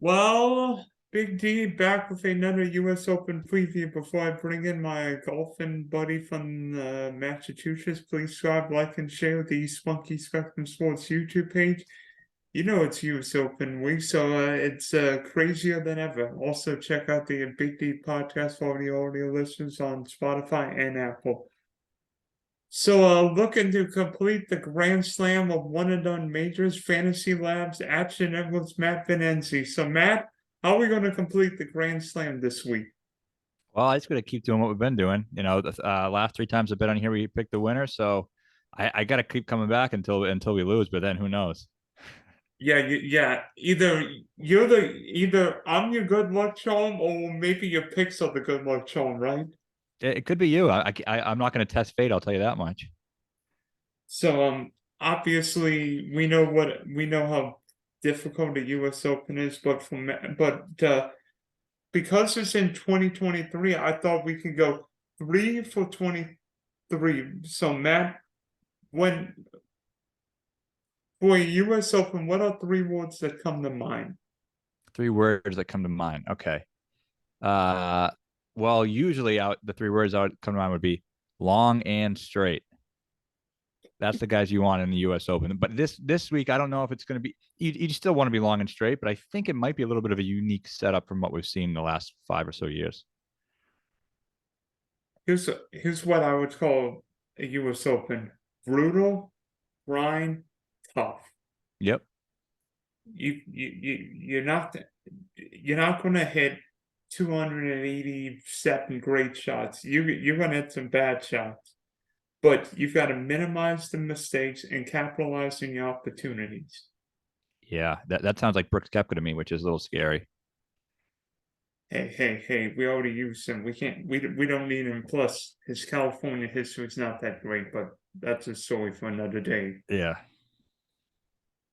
Well, Big D back with another US Open preview. Before I bring in my golfing buddy from Massachusetts, please subscribe, like, and share the Spunky Spectrum Sports YouTube page. You know it's US Open week, so it's crazier than ever. Also, check out the Big D podcast for all the audio listeners on Spotify and Apple. So, looking to complete the Grand Slam of one and done majors, FantasyLabs, ActionNetwork's Matt Vincenzi. So, Matt, how are we going to complete the Grand Slam this week? Well, I just got to keep doing what we've been doing. The last three times I've been on here, we picked the winner. So I got to keep coming back until we lose. But then who knows? Yeah, yeah. Either I'm your good luck charm, or maybe your picks are the good luck charm, right? It could be you. I'm not going to test fate. I'll tell you that much. So, obviously we know how difficult the U.S. Open is, because it's in 2023, I thought we could go 3 for 23. So, Matt, when for a US Open, what are three words that come to mind? Three words that come to mind. Okay. Uh, well, usually the three words that would come to mind would be long and straight. That's the guys you want in the U.S. Open. But this week, I don't know if it's going to be. You still want to be long and straight, but I think it might be a little bit of a unique setup from what we've seen in the last 5 or so years. Here's what I would call a US Open: brutal, grind, tough. Yep. You're not going to hit 287 great shots. You're going to hit some bad shots, but you've got to minimize the mistakes and capitalize on your opportunities. Yeah, that sounds like Brooks Koepka to me, which is a little scary. Hey, we already used him. We don't need him. Plus, his California history is not that great, but that's a story for another day. Yeah.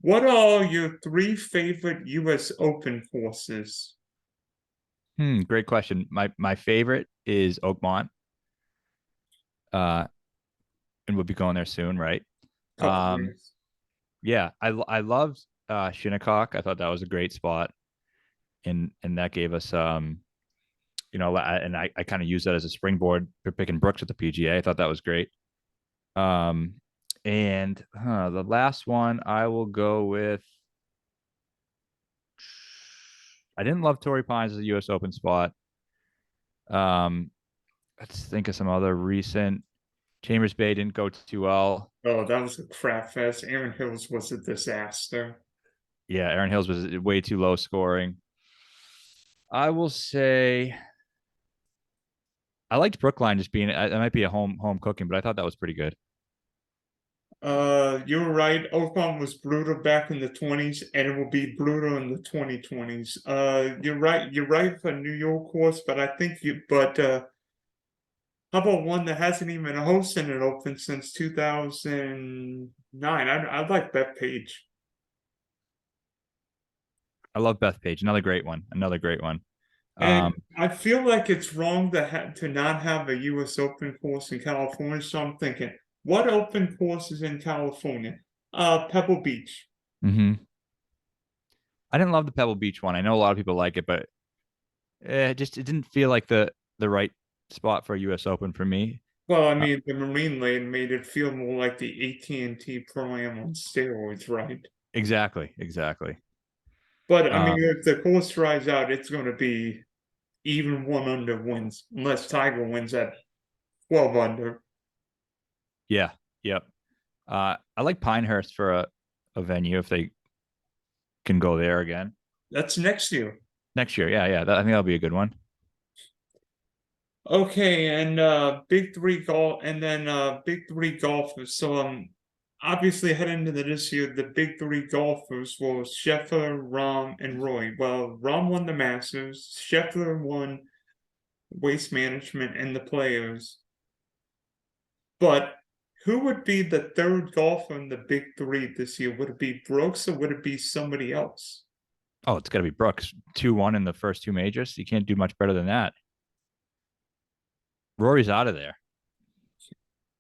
What are your three favorite US Open courses? Great question. My favorite is Oakmont. Uh, and we'll be going there soon, right? Couple Um, years. yeah, I loved Shinnecock. I thought that was a great spot, and that gave us I kind of used that as a springboard for picking Brooks at the PGA. I thought that was great. Um, and the last one I will go with. I didn't love Torrey Pines as a U.S. Open spot. Um, let's think of some other recent. Chambers Bay didn't go too well. Oh, that was a crap fest. Aaron Hills was a disaster. Yeah, Aaron Hills was way too low scoring. I will say I liked Brookline just being it might be a home cooking, but I thought that was pretty good. You were right. Oakmont was brutal back in the 20s, and it will be brutal in the 2020s. You're right. You're right for New York course, but I think you. But how about one that hasn't even hosted an Open since 2009? I like Bethpage. I love Bethpage, another great one, another great one. And I feel like it's wrong to not have a U.S. Open course in California. So I'm thinking, what open courses in California? Pebble Beach. hmm I didn't love the Pebble Beach one. I know a lot of people like it, but it didn't feel like the right spot for a U.S. Open for me. Well, I Uh, mean, the Marine Lane made it feel more like the AT&T Pro-Am on steroids, right? exactly. But I mean, Um, if the course dries out, it's going to be even one under wins, unless Tiger wins at 12 under. yeah, yep. I like Pinehurst for a venue if they can go there again That's next year. next year. Yeah. I think that'll be a good one. Okay, and big three golf, and then big three golfers. So obviously heading into this year, the big three golfers were Scheffler, Rahm, and Roy. Well, Rahm won the Masters, Scheffler won Waste Management and the Players. But who would be the third golfer in the big three this year? Would it be Brooks or would it be somebody else? Oh, it's got to be Brooks 2-1 in the first two majors. You can't do much better than that. Rory's out of there.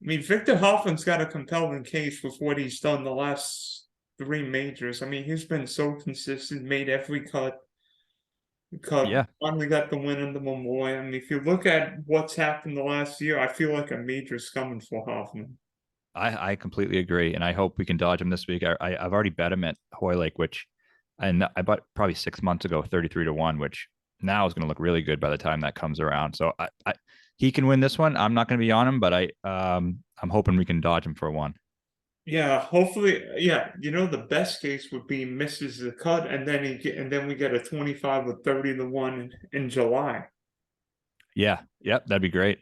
I mean, Victor Hovland's got a compelling case with what he's done the last three majors. I mean, he's been so consistent, made every cut. Because Yeah, finally got the win in the Memorial. I mean, if you look at what's happened the last year, I feel like a major's coming for Hovland. I completely agree, and I hope we can dodge him this week. I've already bet him at Hoylake, which I bought probably 6 months ago, 33-1, which now is going to look really good by the time that comes around. So he can win this one. I'm not going to be on him, but I'm hoping we can dodge him for one. Yeah, hopefully, yeah. The best case would be misses the cut, and then we get a 25 with 30-1 in July. Yeah, yep, that'd be great.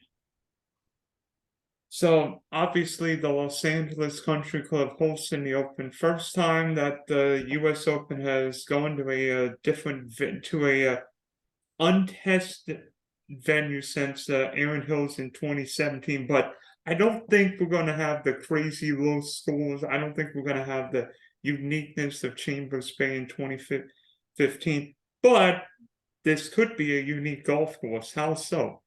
So obviously, the Los Angeles Country Club hosting the Open, first time that the U.S. Open has gone to a untested venue since Aaron Hills in 2017. But I don't think we're going to have the crazy low scores. I don't think we're going to have the uniqueness of Chambers Bay in 2015. But this could be a unique golf course. How so?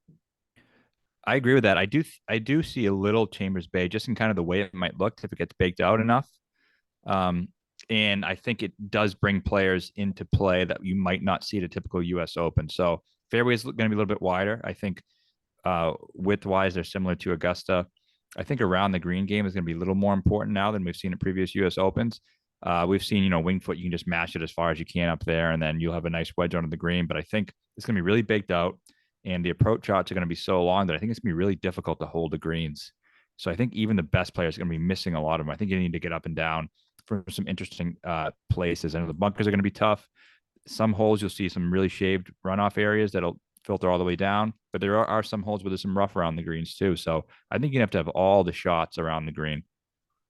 I agree with that. I do see a little Chambers Bay just in kind of the way it might look if it gets baked out enough. Um, and I think it does bring players into play that you might not see at a typical U.S. Open. So fairway is going to be a little bit wider. I think width wise, they're similar to Augusta. I think around the green game is going to be a little more important now than we've seen at previous U.S. Opens. We've seen, wing foot, you can just mash it as far as you can up there, and then you'll have a nice wedge onto the green. But I think it's going to be really baked out, and the approach shots are going to be so long that I think it's going to be really difficult to hold the greens. So I think even the best players are going to be missing a lot of them. I think you need to get up and down for some interesting places. I know the bunkers are going to be tough. Some holes you'll see some really shaved runoff areas that'll filter all the way down, but there are some holes where there's some rough around the greens too. So I think you have to have all the shots around the green.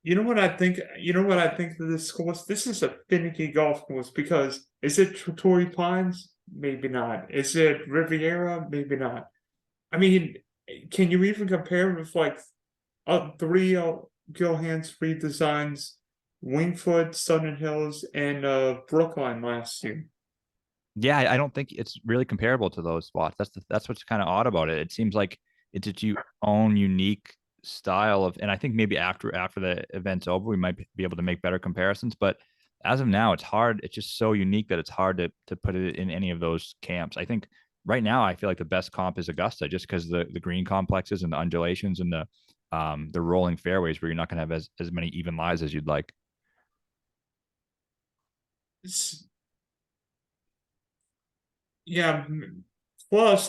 You know what I think? You know what I think of this course? This is a finicky golf course because is it Torrey Pines? Maybe not. Is it Riviera? Maybe not. I mean, can you even compare with like three Gil Hanse redesigns, Wingfoot, Southern Hills, and Brookline last year? Yeah, I don't think it's really comparable to those spots. That's what's kind of odd about it. It seems like it's its own unique style of, and I think maybe after the event's over, we might be able to make better comparisons. But as of now, it's hard. It's just so unique that it's hard to put it in any of those camps. I think right now, I feel like the best comp is Augusta, just because the green complexes and the undulations and the rolling fairways where you're not going to have as many even lies as you'd like. Yeah. Plus,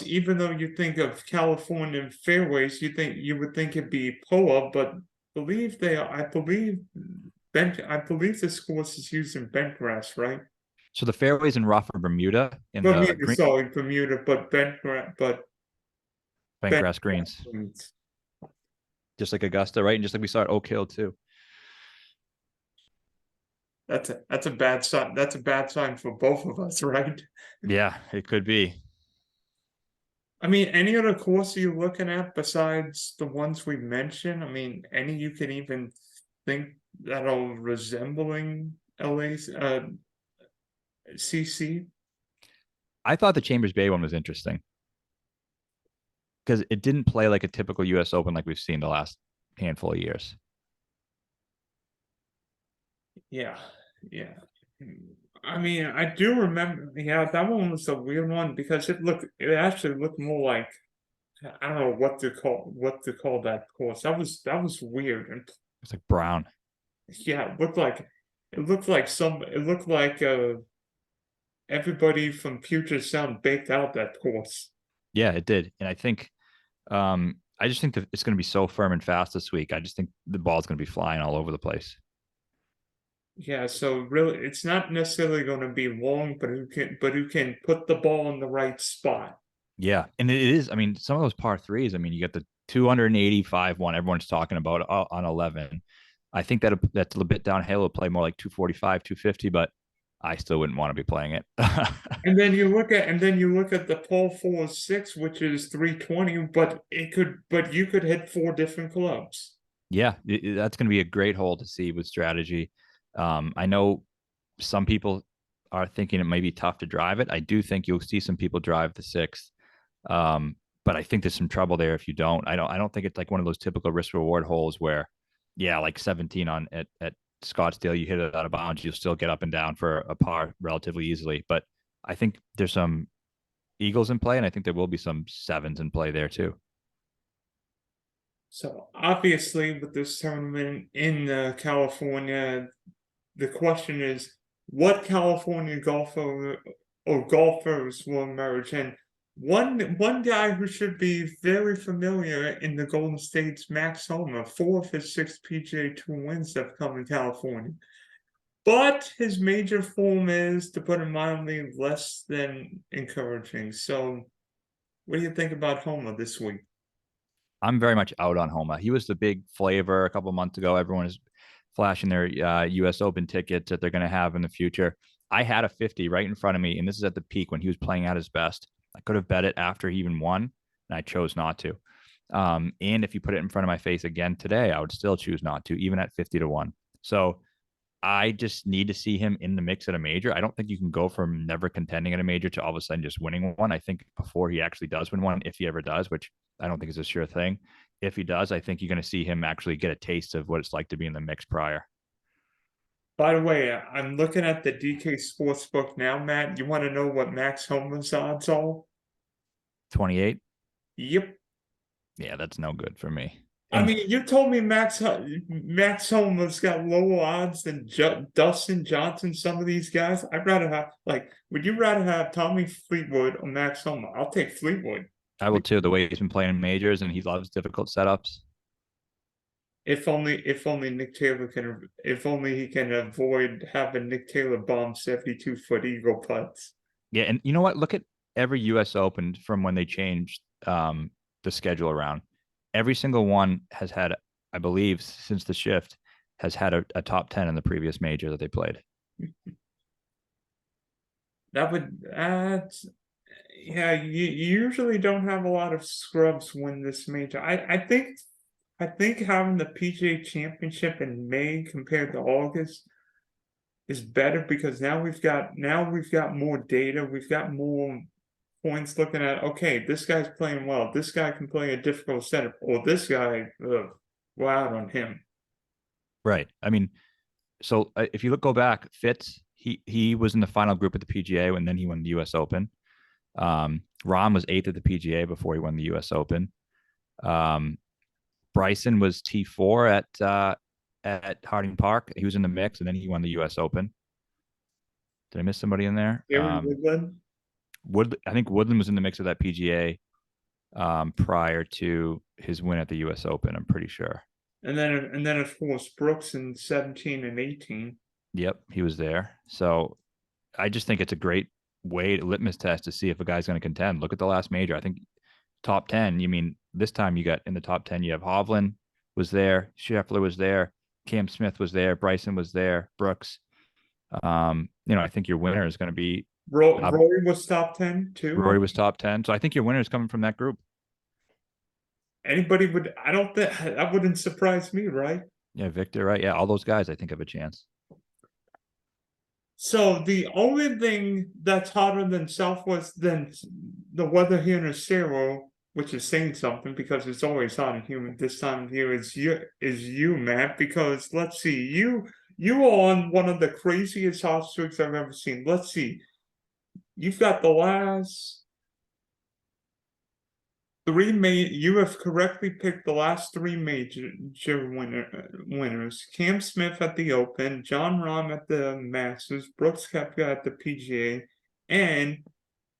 even though you think of California fairways, you would think it'd be POA, but I believe this course is using bent grass, right? So the fairways in rough are Bermuda in the Bermuda, green sorry, Bermuda, but bent bent grass greens, grass. just like Augusta, right? And just like we saw at Oak Hill too. That's a bad sign. That's a bad sign for both of us, right? Yeah, it could be. I mean, any other course you're looking at besides the ones we mentioned? I mean, any you can even think that are resembling LA's CC? I thought the Chambers Bay one was interesting because it didn't play like a typical U.S. Open like we've seen the last handful of years. Yeah, yeah. I mean, I do remember. Yeah, that one was a weird one because it actually looked more like I don't know what to call that course. That was weird, and It's like brown. yeah, it looked like everybody from Puget Sound baked out that course. Yeah, it did, and I just think that it's going to be so firm and fast this week. I just think the ball's going to be flying all over the place. Yeah, so really, it's not necessarily going to be long, but who can put the ball in the right spot. Yeah, and it is. I mean, some of those par threes. I mean, you get the 285 one everyone's talking about on 11. I think that's a little bit downhill. It'll play more like 245, 250, but I still wouldn't want to be playing it. And then you look at the Paul 4-6, which is 320, but you could hit four different clubs. Yeah, that's going to be a great hole to see with strategy. I know some people are thinking it may be tough to drive it. I do think you'll see some people drive the sixth. But I think there's some trouble there if you don't. I don't think it's like one of those typical risk reward holes where, yeah, like 17 on at Scottsdale, you hit it out of bounds, you'll still get up and down for a par relatively easily. But I think there's some eagles in play, and I think there will be some sevens in play there too. So obviously, with this tournament in California, the question is, what California golfer or golfers will emerge? And one guy who should be very familiar in the Golden State's Max Homa, 4 of his 6 PGA Tour wins have come in California. But his major form is, to put it mildly, less than encouraging. So, what do you think about Homa this week? I'm very much out on Homa. He was the big flavor a couple months ago. Everyone is flashing their U.S. Open tickets that they're going to have in the future. I had a 50 right in front of me, and this is at the peak when he was playing at his best. I could have bet it after he even won, and I chose not to. And if you put it in front of my face again today, I would still choose not to, even at 50-1. So I just need to see him in the mix at a major. I don't think you can go from never contending at a major to all of a sudden just winning one. I think before he actually does win one, if he ever does, which I don't think is a sure thing. If he does, I think you're going to see him actually get a taste of what it's like to be in the mix prior. By the way, I'm looking at the DK Sportsbook now, Matt. You want to know what Max Homa's odds are? 28. Yep. Yeah, that's no good for me. I mean, you told me Max Homa's got lower odds than Dustin Johnson, some of these guys. I'd rather have, would you rather have Tommy Fleetwood or Max Homa? I'll take Fleetwood. I will too, the way he's been playing in majors and he loves difficult setups. If only Nick Taylor can, if only he can avoid having Nick Taylor bomb 72-foot eagle putts. Yeah, and you know what? Look at every U.S. Open from when they changed the schedule around. Every single one has had, I believe, since the shift, has had a top 10 in the previous major that they played. That would, yeah, you usually don't have a lot of scrubs win this major. I think having the PGA Championship in May compared to August is better because now we've got more data, we've got more points looking at. Okay, this guy's playing well. This guy can play a difficult setup, or this guy, we're out on him. Right. I mean, so if you go back, Fitz, he was in the final group at the PGA, and then he won the U.S. Open. Rahm was 8th at the PGA before he won the U.S. Open. Bryson was T4 at Harding Park. He was in the mix, and then he won the U.S. Open. Did I miss somebody in there? Woodland? I think Woodland was in the mix of that PGA prior to his win at the U.S. Open. I'm pretty sure. And then of course Brooks in 17 and 18. Yep, he was there. So I just think it's a great way to litmus test to see if a guy's going to contend. Look at the last major. I think top 10. You mean this time you got in the top 10? You have Hovland was there, Schauffele was there, Cam Smith was there, Bryson was there, Brooks. I think your winner is going to be Rory was top 10 too. Rory was top 10. So I think your winner is coming from that group. Anybody would, I don't think that wouldn't surprise me, right? Yeah, Victor, right? Yeah, all those guys I think have a chance. So the only thing that's hotter than Southwest than the weather here in Estero, which is saying something because it's always hot and humid this time of year, is you, Matt. Because let's see, you are on one of the craziest hot streaks I've ever seen. Let's see, you've got the last you have correctly picked the last 3 major winners. Cam Smith at the Open, Jon Rahm at the Masters, Brooks Koepka at the PGA, and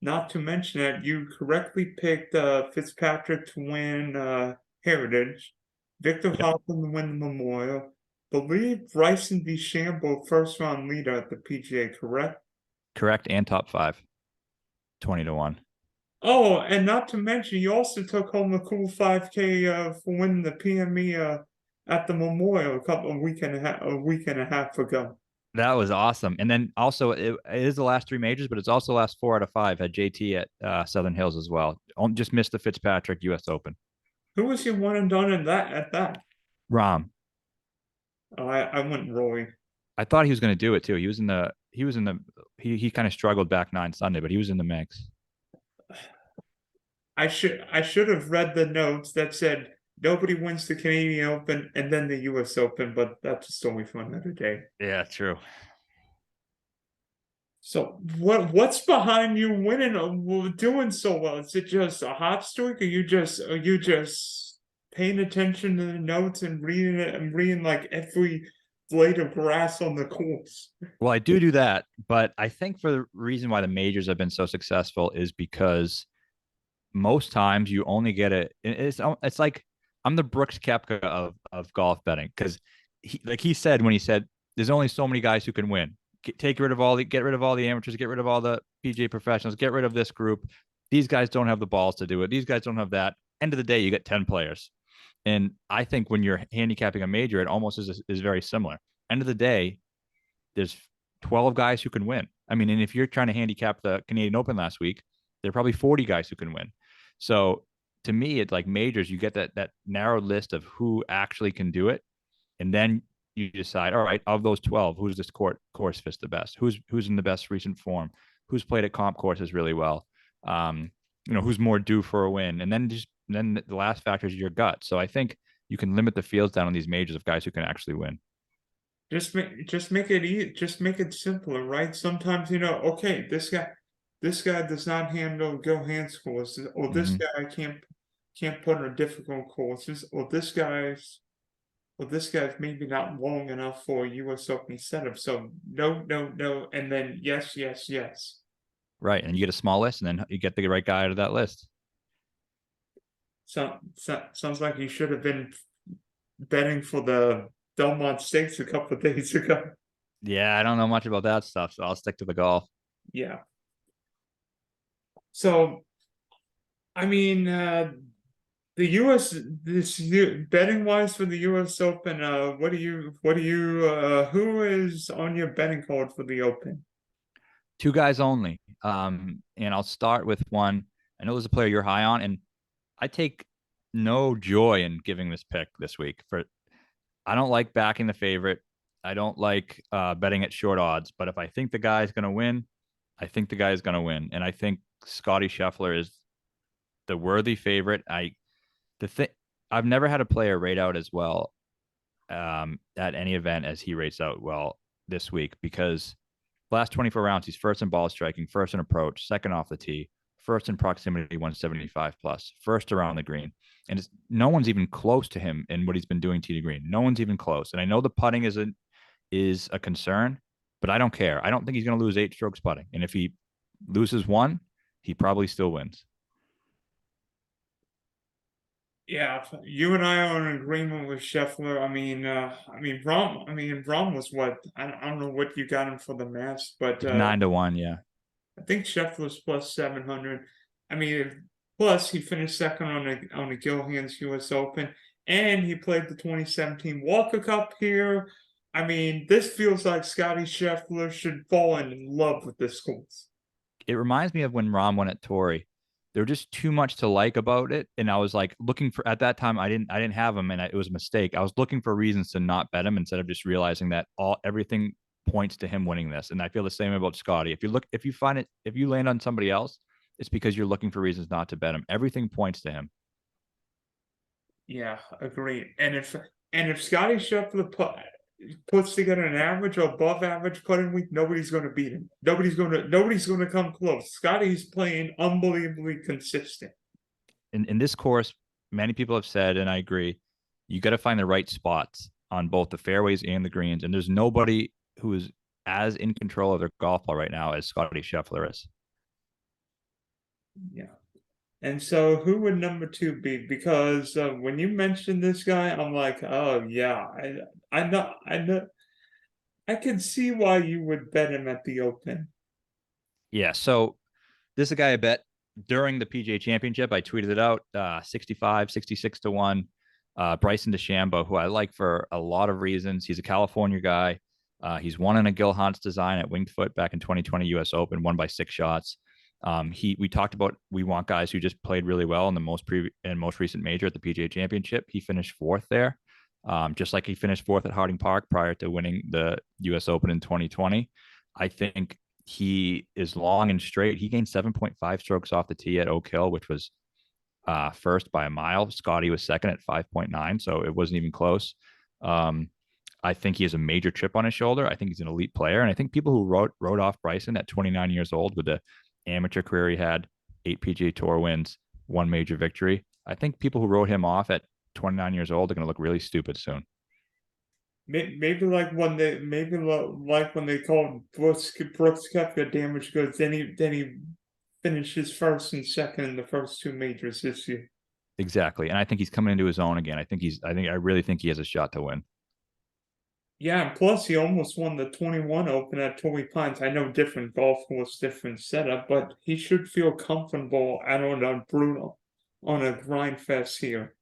not to mention that you correctly picked Fitzpatrick to win Heritage, Victor Hovland to win the Memorial, believe Bryson DeChambeau first round leader at the PGA, correct? Correct, and top 5, 20-1. Oh, and not to mention, you also took home a cool 5K for winning the PME at the Memorial a week and a half ago. That was awesome. And then also, it is the last 3 majors, but it's also the last 4 out of 5. Had JT at Southern Hills as well. Just missed the Fitzpatrick U.S. Open. Who was your one and done at that? Rahm. Oh, I went Roy. I thought he was going to do it too. He kind of struggled back 9 Sunday, but he was in the mix. I should have read the notes that said nobody wins the Canadian Open and then the U.S. Open, but that's a story for another day. Yeah, true. So what's behind you winning doing so well? Is it just a hot streak, or you just paying attention to the notes and reading it and reading like every blade of grass on the course? Well, I do that, but I think for the reason why the majors have been so successful is because most times you only get it. It's like I'm the Brooks Koepka of golf betting, because he said when he said there's only so many guys who can win. Get rid of all the amateurs, get rid of all the PGA professionals, get rid of this group. These guys don't have the balls to do it. These guys don't have that. End of the day, you get 10 players. And I think when you're handicapping a major, it almost is very similar. End of the day, there's 12 guys who can win. I mean, and if you're trying to handicap the Canadian Open last week, there are probably 40 guys who can win. So to me, it's like majors, you get that narrow list of who actually can do it. And then you decide, all right, of those 12, who's this course fits the best? Who's in the best recent form? Who's played at comp courses really well? Who's more due for a win? And then the last factor is your gut. So I think you can limit the fields down on these majors of guys who can actually win. Just make it easy. Just make it simpler, right? Sometimes okay, this guy does not handle Gil Hanse courses, or this Mm-hmm. guy can't put on difficult courses, or this guy's maybe not long enough for a U.S. Open setup. So no, no, no, and then yes, yes, yes. Right. And you get a small list, and then you get the right guy out of that list. Sounds like you should have been betting for the Belmont Stakes a couple of days ago. Yeah, I don't know much about that stuff, so I'll stick to the golf. Yeah. So I mean, the U.S. this year, betting wise for the U.S. Open, who is on your betting card for the Open? Two guys only. And I'll start with one. I know there's a player you're high on, and I take no joy in giving this pick this week. I don't like backing the favorite. I don't like betting at short odds. But if I think the guy is going to win, I think the guy is going to win, and I think Scotty Scheffler is the worthy favorite. The thing I've never had a player rate out as well at any event as he rates out well this week, because last 24 rounds, he's first in ball striking, first in approach, second off the tee, first in proximity 175 plus, first around the green. And no one's even close to him in what he's been doing tee to green. No one's even close. And I know the putting is a concern, but I don't care. I don't think he's going to lose 8 strokes putting. And if he loses one, he probably still wins. Yeah, you and I are in agreement with Scheffler. Rom was what I don't know what you got him for the match, but He's 9-1. Yeah. I think Scheffler's plus 700. I mean, plus he finished second on the Gil Hanse U.S. Open, and he played the 2017 Walker Cup here. I mean, this feels like Scotty Scheffler should fall in love with this course. It reminds me of when Rom won at Torrey. There was just too much to like about it, and I was like looking for, at that time I didn't have him, and it was a mistake. I was looking for reasons to not bet him instead of just realizing that everything points to him winning this. And I feel the same about Scotty. If you land on somebody else, it's because you're looking for reasons not to bet him. Everything points to him. Yeah, agreed. And if Scotty Scheffler puts together an average or above average putting week, nobody's going to beat him. Nobody's going to come close. Scotty's playing unbelievably consistent. In this course, many people have said, and I agree, you got to find the right spots on both the fairways and the greens. And there's nobody who is as in control of their golf ball right now as Scotty Scheffler is. Yeah. And so, who would number two be? Because when you mentioned this guy, I'm like, oh yeah, I know, I can see why you would bet him at the Open. Yeah. So this is a guy I bet during the PGA Championship. I tweeted it out, 65, 66 to 1. Bryson DeChambeau, who I like for a lot of reasons. He's a California guy. He's won in a Gil Hanse design at Winged Foot back in 2020 US Open, won by 6 shots. We talked about we want guys who just played really well in the most recent major at the PGA Championship. He finished 4th there, just like he finished 4th at Harding Park prior to winning the US Open in 2020. I think he is long and straight. He gained 7.5 strokes off the tee at Oak Hill, which was first by a mile. Scotty was second at 5.9, so it wasn't even close. I think he has a major chip on his shoulder. I think he's an elite player. And I think people who wrote off Bryson at 29 years old with the amateur career he had, 8 PGA Tour wins, 1 major victory. I think people who wrote him off at 29 years old are going to look really stupid soon. Maybe like when they called Brooks Koepka damage goods, then he finishes first and second in the first 2 majors this year. Exactly. And I think he's coming into his own again. I really think he has a shot to win. Yeah, and plus he almost won the 21 Open at Torrey Pines. I know different golf course, different setup, but he should feel comfortable out on Bruno on a grind fest here.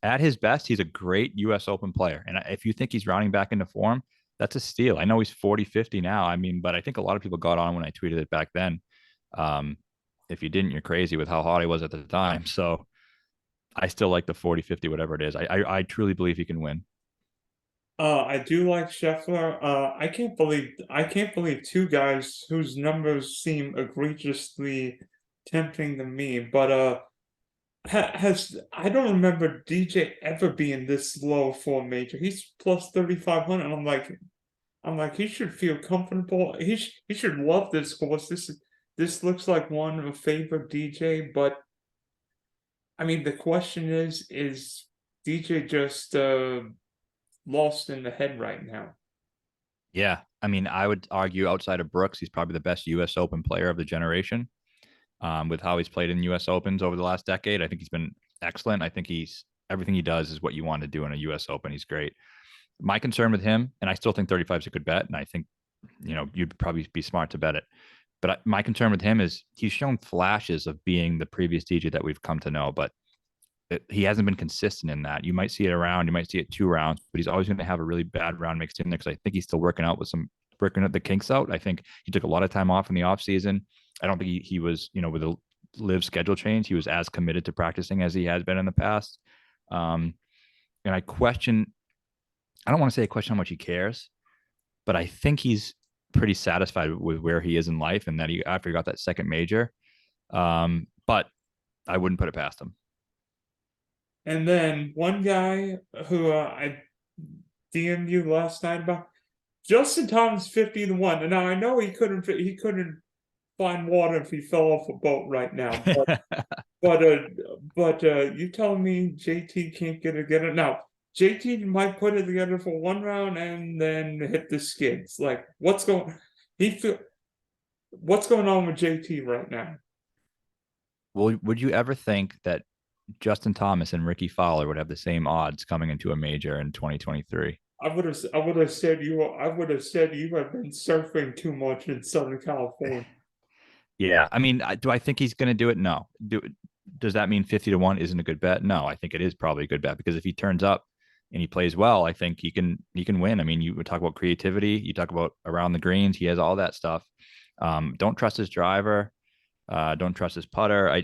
At his best, he's a great US Open player. And if you think he's rounding back into form, that's a steal. I know he's 40, 50 now. I mean, but I think a lot of people got on when I tweeted it back then. If you didn't, you're crazy with how hot he was at the time. So I still like the 40, 50, whatever it is. I truly believe he can win. I do like Scheffler. I can't believe 2 guys whose numbers seem egregiously tempting to me, but I don't remember DJ ever being this low for a major. He's plus 3,500. I'm like he should feel comfortable. He should love this course. This looks like one of a favorite DJ, but I mean the question is DJ just lost in the head right now? Yeah. I mean, I would argue outside of Brooks, he's probably the best US Open player of the generation. With how he's played in US Opens over the last decade, I think he's been excellent. I think everything he does is what you want to do in a US Open. He's great. My concern with him, and I still think 35 is a good bet, and I think you'd probably be smart to bet it. But my concern with him is he's shown flashes of being the previous DJ that we've come to know, but he hasn't been consistent in that. You might see it around, you might see it 2 rounds, but he's always going to have a really bad round mixed in there because I think he's still working the kinks out. I think he took a lot of time off in the off season. I don't think he was, with the live schedule change, he was as committed to practicing as he has been in the past. And I don't want to say I question how much he cares, but I think he's pretty satisfied with where he is in life and that after he got that second major. But I wouldn't put it past him. And then one guy who I DM'd you last night about Justin Thomas 50-1. And now I know he couldn't find water if he fell off a boat right now. But you telling me JT can't get it together now? JT might put it together for 1 round and then hit the skids. Like what's going on with JT right now? Well, would you ever think that Justin Thomas and Ricky Fowler would have the same odds coming into a major in 2023? I would have said you have been surfing too much in Southern California. Yeah, I mean, do I think he's going to do it? No. Does that mean 50-1 isn't a good bet? No, I think it is probably a good bet because if he turns up and he plays well, I think he can win. I mean, you would talk about creativity, you talk about around the greens, he has all that stuff. Don't trust his driver, don't trust his putter.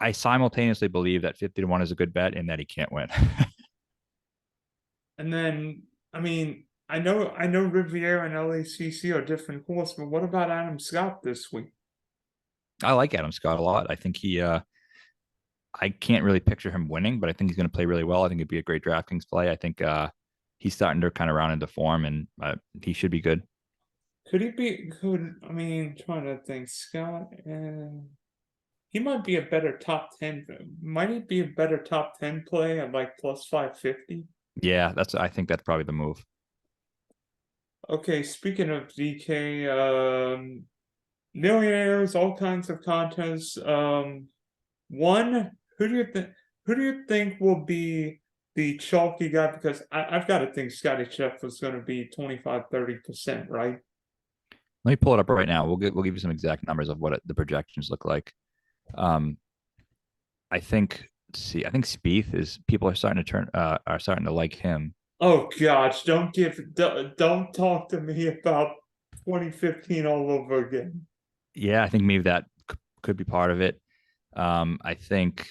I simultaneously believe that 50-1 is a good bet and that he can't win. And then, I mean, I know Riviera and LACC are different courses, but what about Adam Scott this week? I like Adam Scott a lot. I think I can't really picture him winning, but I think he's going to play really well. I think it'd be a great DraftKings play. I think he's starting to kind of round into form, and he should be good. Trying to think, Scott, he might be a better top 10. Might he be a better top 10 play at like plus 550? Yeah, I think that's probably the move. Okay, speaking of DK, millionaires, all kinds of contests. One, who do you think will be the chalky guy? Because I've got to think Scotty Scheffler is going to be 25-30%, right? Let me pull it up right now. We'll give you some exact numbers of what the projections look like. I think Spieth is people are starting to like him. Oh gosh, don't talk to me about 2015 all over again. Yeah, I think maybe that could be part of it. I think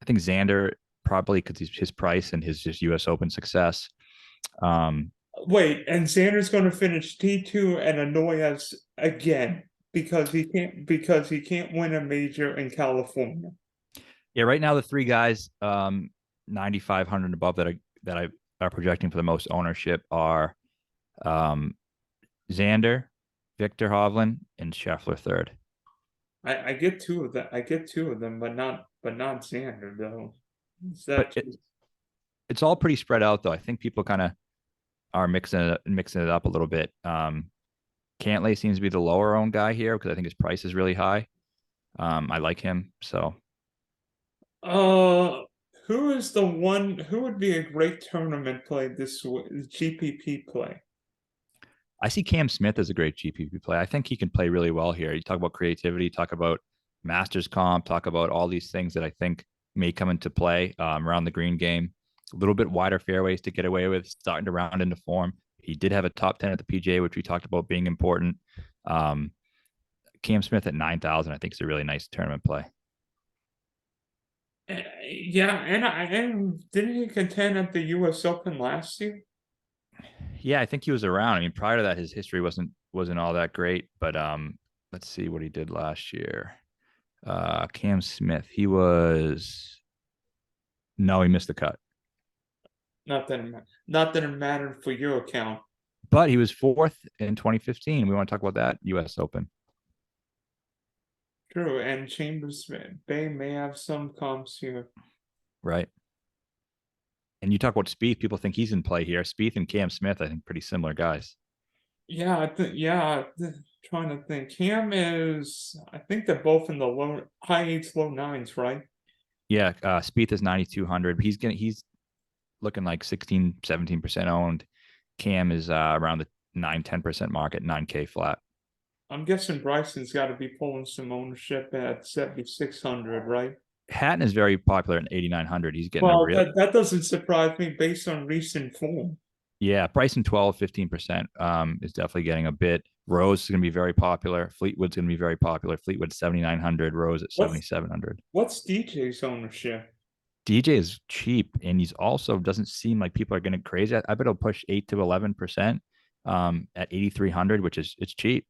Xander probably because his price and his just US Open success. Wait, and Xander's going to finish T2 and annoy us again because he can't win a major in California. Yeah, right now the three guys 9,500 above that I are projecting for the most ownership are Xander, Victor Hovland, and Schauffele third. I get two of them. I get two of them, but not Xander though. Is But that just, it's all pretty spread out though. I think people kind of are mixing it up a little bit. Cantlay seems to be the lower owned guy here because I think his price is really high. I like him, so who is the one who would be a great tournament play this GPP play? I see Cam Smith as a great GPP play. I think he can play really well here. You talk about creativity, talk about Masters comp, talk about all these things that I think may come into play around the green game. A little bit wider fairways to get away with, starting to round into form. He did have a top 10 at the PGA, which we talked about being important. Cam Smith at 9,000, I think is a really nice tournament play. Yeah, and didn't he contend at the U.S. Open last year? Yeah, I think he was around. I mean, prior to that, his history wasn't all that great. But let's see what he did last year. Cam Smith, he missed the cut. Not that it mattered for your account. But he was fourth in 2015. We want to talk about that U.S. Open. True, and Chambers Bay may have some comps here. Right. And you talk about Spieth, people think he's in play here. Spieth and Cam Smith, I think, pretty similar guys. Yeah, trying to think. Cam is, I think they're both in the high eights, low nines, right? Yeah, Spieth is 9,200. He's looking like 16, 17% owned. Cam is around the 9-10% market, 9K flat. I'm guessing Bryson's got to be pulling some ownership at 7,600, right? Hatton is very popular at 8,900. He's getting Well, that doesn't surprise me based on recent form. Yeah, Bryson 12, 15% is definitely getting a bit. Rose is going to be very popular. Fleetwood's going to be very popular. Fleetwood 7,900, Rose at 7,700. What's DJ's ownership? DJ is cheap, and he's also doesn't seem like people are getting crazy. I bet he'll push 8 to 11% at 8,300, which is it's cheap.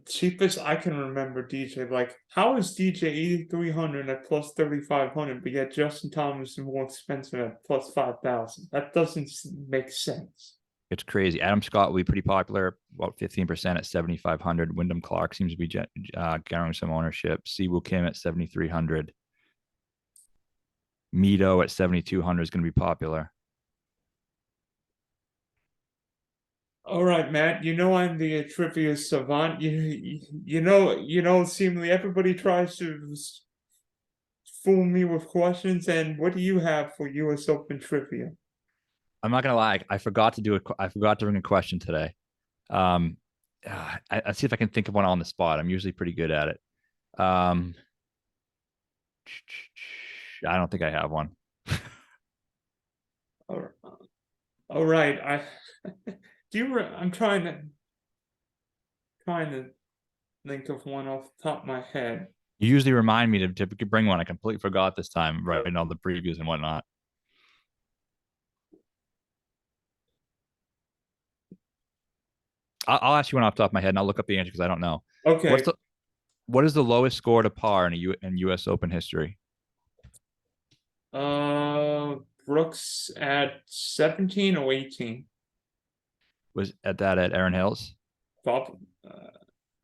Cheapest I can remember DJ. Like, how is DJ 8,300 at plus 3,500, but yet Justin Thomas is more expensive at plus 5,000? That doesn't make sense. It's crazy. Adam Scott will be pretty popular, about 15% at 7,500. Wyndham Clark seems to be garnering some ownership. Siwoo Kim at 7,300. Mito at 7,200 is going to be popular. All right, Matt. You know I'm the trivia savant. Seemingly everybody tries to fool me with questions. And what do you have for U.S. Open trivia? I'm not gonna lie, I forgot to do it. I forgot to bring a question today. I see if I can think of one on the spot. I'm usually pretty good at it. I don't think I have one. All right. I'm trying to think of one off the top of my head. You usually remind me to bring one. I completely forgot this time, writing all the previews and whatnot. I'll ask you one off the top of my head, and I'll look up the answer because I don't know. Okay. What is the lowest score to par in U.S. Open history? Brooks at 17 or 18. Was at Erin Hills? Bob,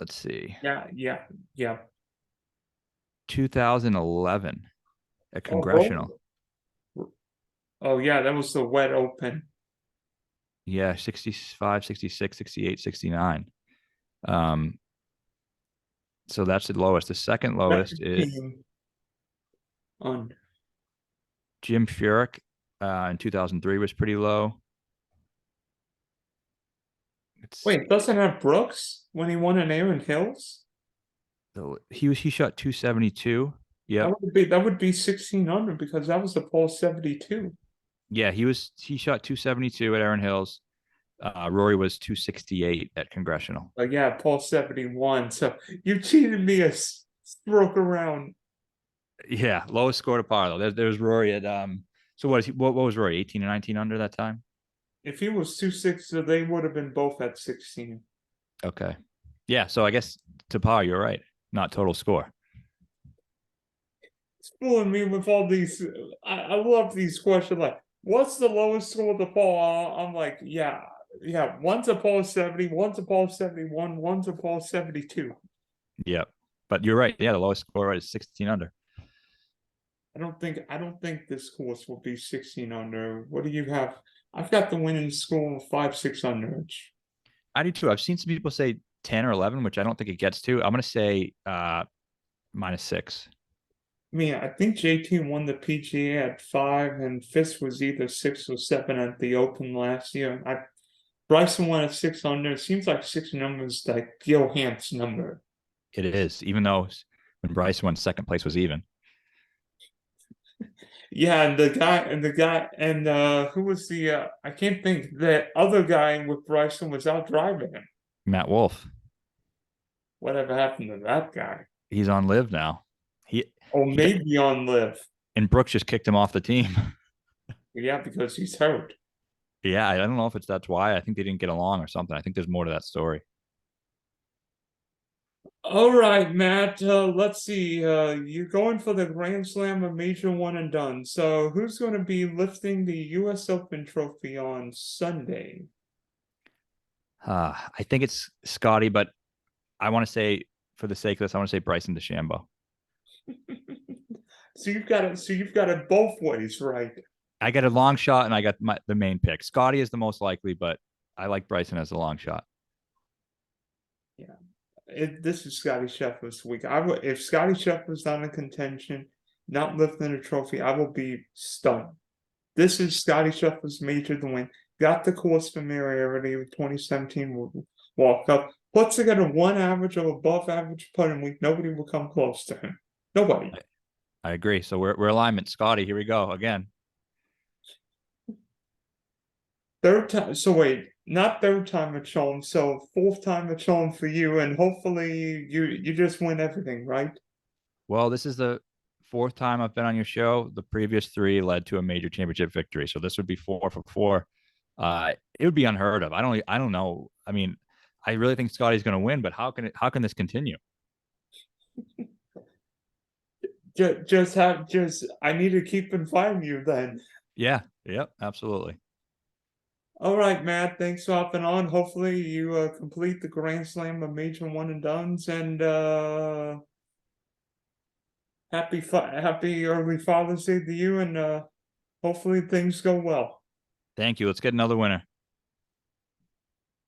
Let's see. Yeah. 2011 at Congressional. Oh yeah, that was the wet open. Yeah, 65, 66, 68, 69. So that's the lowest. The second lowest is on Jim Furyk in 2003 was pretty low. Wait, doesn't have Brooks when he won in Erin Hills? He shot 272. Yeah, that would be 1,600 because that was the pole 72. Yeah, he shot 272 at Erin Hills. Rory was 268 at Congressional. Yeah, Paul 71. So you cheated me a stroke around. Yeah, lowest score to par though. There's Rory at So what was Rory? 18 and 19 under that time? If he was 260, they would have been both at 16. Okay. Yeah, so I guess to par, you're right. Not total score. It's fooling me with all these. I love these questions. Like, what's the lowest score of the ball? I'm like, yeah. One's a ball 70, one's a ball 71, one's a ball 72. Yep. But you're right. Yeah, the lowest score is 16 under. I don't think this course will be 16 under. What do you have? I've got the winning score 5-6 under. I do too. I've seen some people say 10 or 11, which I don't think it gets to. I'm going to say -6. I mean, I think JT won the PGA at 5, and Fitz was either 6 or 7 at the Open last year. Bryson won at 6 under. It seems like 6 numbers like Gil Hanse number. It is, even though when Bryce won second place was even. Yeah, and who was the I can't think, the other guy with Bryson was out driving him. Matt Wolf. Whatever happened to that guy? He's on live now. Or maybe on live. And Brooks just kicked him off the team. Yeah, because he's hurt. Yeah, I don't know if that's why. I think they didn't get along or something. I think there's more to that story. All right, Matt. Let's see. You're going for the Grand Slam, a major one and done. So, who's going to be lifting the U.S. Open trophy on Sunday? I think it's Scotty, but I want to say, for the sake of this, I want to say Bryson DeChambeau. So you've got it both ways, right? I got a long shot, and I got the main pick. Scotty is the most likely, but I like Bryson as a long shot. Yeah. This is Scotty Scheffler's week. If Scotty Scheffler's not in contention, not lifting a trophy, I will be stunned. This is Scotty Scheffler's major to win. Got the course familiarity with 2017 Walk Cup. Puts together one average or above average putting week. Nobody will come close to him. Nobody. I agree. So we're alignment. Scotty, here we go again. Third time. So wait, not third time at Sean. So fourth time at Sean for you, and hopefully you just win everything, right? Well, this is the fourth time I've been on your show. The previous 3 led to a major championship victory, so this would be 4 for 4. It would be unheard of. I don't know. I mean, I really think Scotty's going to win, but how can this continue? I need to keep inviting you then. Yeah. Yep. Absolutely. All right, Matt. Thanks for hopping on. Hopefully you complete the Grand Slam of major one and dones, and happy early Father's Day to you, and hopefully things go well. Thank you. Let's get another winner.